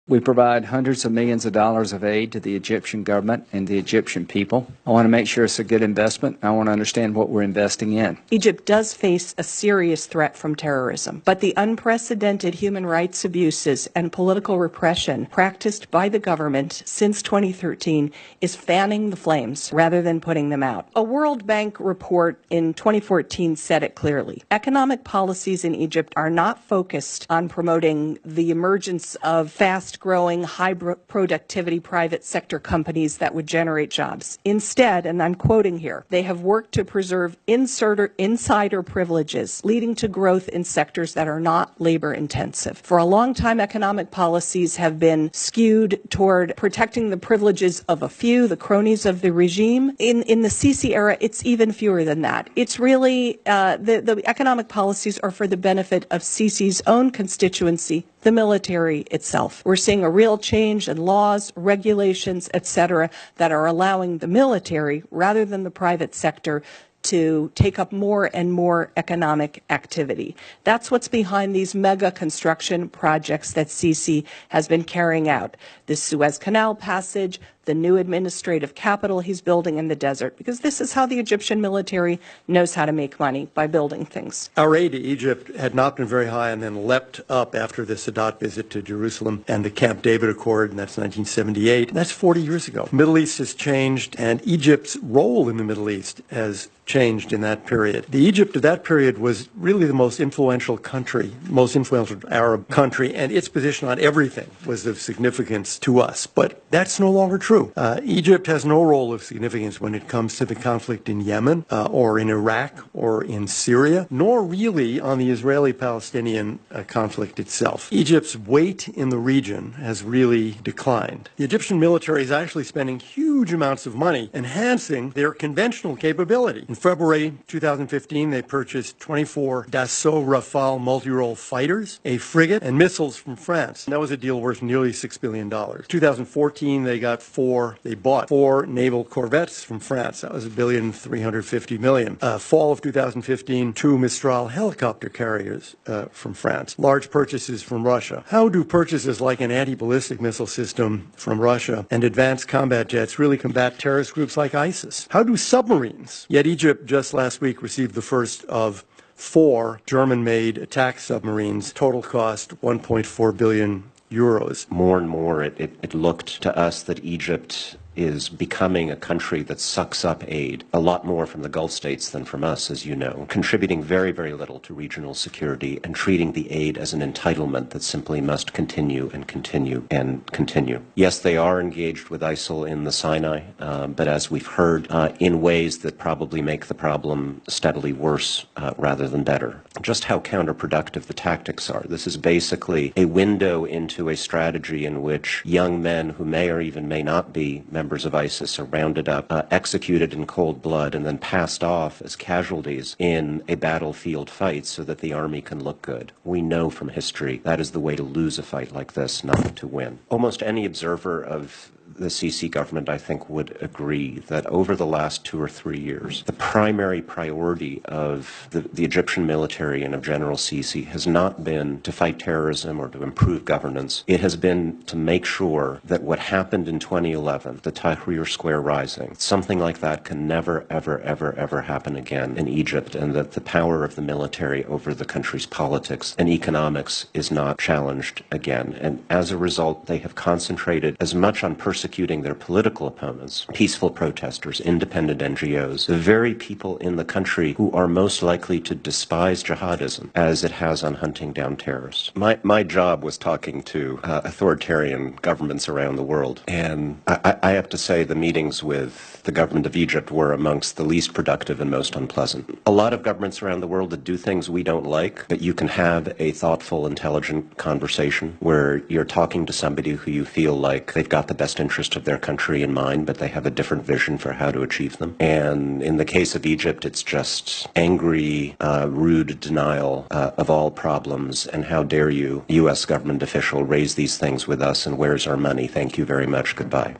We provide hundreds of millions of dollars of aid to the Egyptian government and the Egyptian people. I want to make sure it's a good investment. I want to understand what we're investing in. Egypt does face a serious threat from terrorism, but the unprecedented human rights abuses and political repression practiced by the government since 2013 is fanning the flames rather than putting them out. A World Bank report in 2014 said it clearly. Economic policies in Egypt are not focused on promoting the emergence of fast-growing, high-productivity private sector companies that would generate jobs. Instead, and I'm quoting here, they have worked to preserve insider privileges, leading to growth in sectors that are not labor-intensive. For a long time, economic policies have been skewed toward protecting the privileges of a few, the cronies of the regime. In the Sisi era, it's even fewer than that. It's really, the economic policies are for the benefit of Sisi's own constituency, the military itself. We're seeing a real change in laws, regulations, etc., that are allowing the military, rather than the private sector, to take up more and more economic activity. That's what's behind these mega construction projects that Sisi has been carrying out. The Suez Canal passage, the new administrative capital he's building in the desert, because this is how the Egyptian military knows how to make money, by building things. Our aid to Egypt had not been very high and then leapt up after the Sadat visit to Jerusalem and the Camp David Accord, and that's 1978. That's 40 years ago. The Middle East has changed, and Egypt's role in the Middle East has changed in that period. The Egypt of that period was really the most influential country, most influential Arab country, and its position on everything was of significance to us. But that's no longer true. Egypt has no role of significance when it comes to the conflict in Yemen or in Iraq or in Syria, nor really on the Israeli-Palestinian conflict itself. Egypt's weight in the region has really declined. The Egyptian military is actually spending huge amounts of money enhancing their conventional capability. In February 2015, they purchased 24 Dassault Rafale multi-role fighters, a frigate, and missiles from France. And that was a deal worth nearly $6 billion. 2014, they bought four naval corvettes from France. That was $1.35 billion. Fall of 2015, two Mistral helicopter carriers from France. Large purchases from Russia. How do purchases like an anti-ballistic missile system from Russia and advanced combat jets really combat terrorist groups like ISIS? How do submarines? Yet Egypt just last week received the first of 4 German-made attack submarines. Total cost €1.4 billion. More and more, it looked to us that Egypt is becoming a country that sucks up aid, a lot more from the Gulf states than from us, as you know, contributing very, very little to regional security and treating the aid as an entitlement that simply must continue and continue and continue. Yes, they are engaged with ISIL in the Sinai, but as we've heard, in ways that probably make the problem steadily worse rather than better. Just how counterproductive the tactics are. This is basically a window into a strategy in which young men who may or even may not be members of ISIS are rounded up, executed in cold blood, and then passed off as casualties in a battlefield fight so that the army can look good. We know from history that is the way to lose a fight like this, not to win. Almost any observer of the Sisi government, I think, would agree that over the last 2 or 3 years, the primary priority of the Egyptian military and of General Sisi has not been to fight terrorism or to improve governance. It has been to make sure that what happened in 2011, the Tahrir Square rising, something like that can never, ever, ever, ever happen again in Egypt, and that the power of the military over the country's politics and economics is not challenged again. And as a result, they have concentrated as much on persecuting their political opponents, peaceful protesters, independent NGOs, the very people in the country who are most likely to despise jihadism, as it has on hunting down terrorists. My job was talking to authoritarian governments around the world, and I have to say the meetings with the government of Egypt were amongst the least productive and most unpleasant. A lot of governments around the world that do things we don't like, but you can have a thoughtful, intelligent conversation where you're talking to somebody who you feel like they've got the best interest of their country in mind, but they have a different vision for how to achieve them. And in the case of Egypt, it's just angry, rude denial of all problems, and how dare you, U.S. government official, raise these things with us, and where's our money? Thank you very much. Goodbye.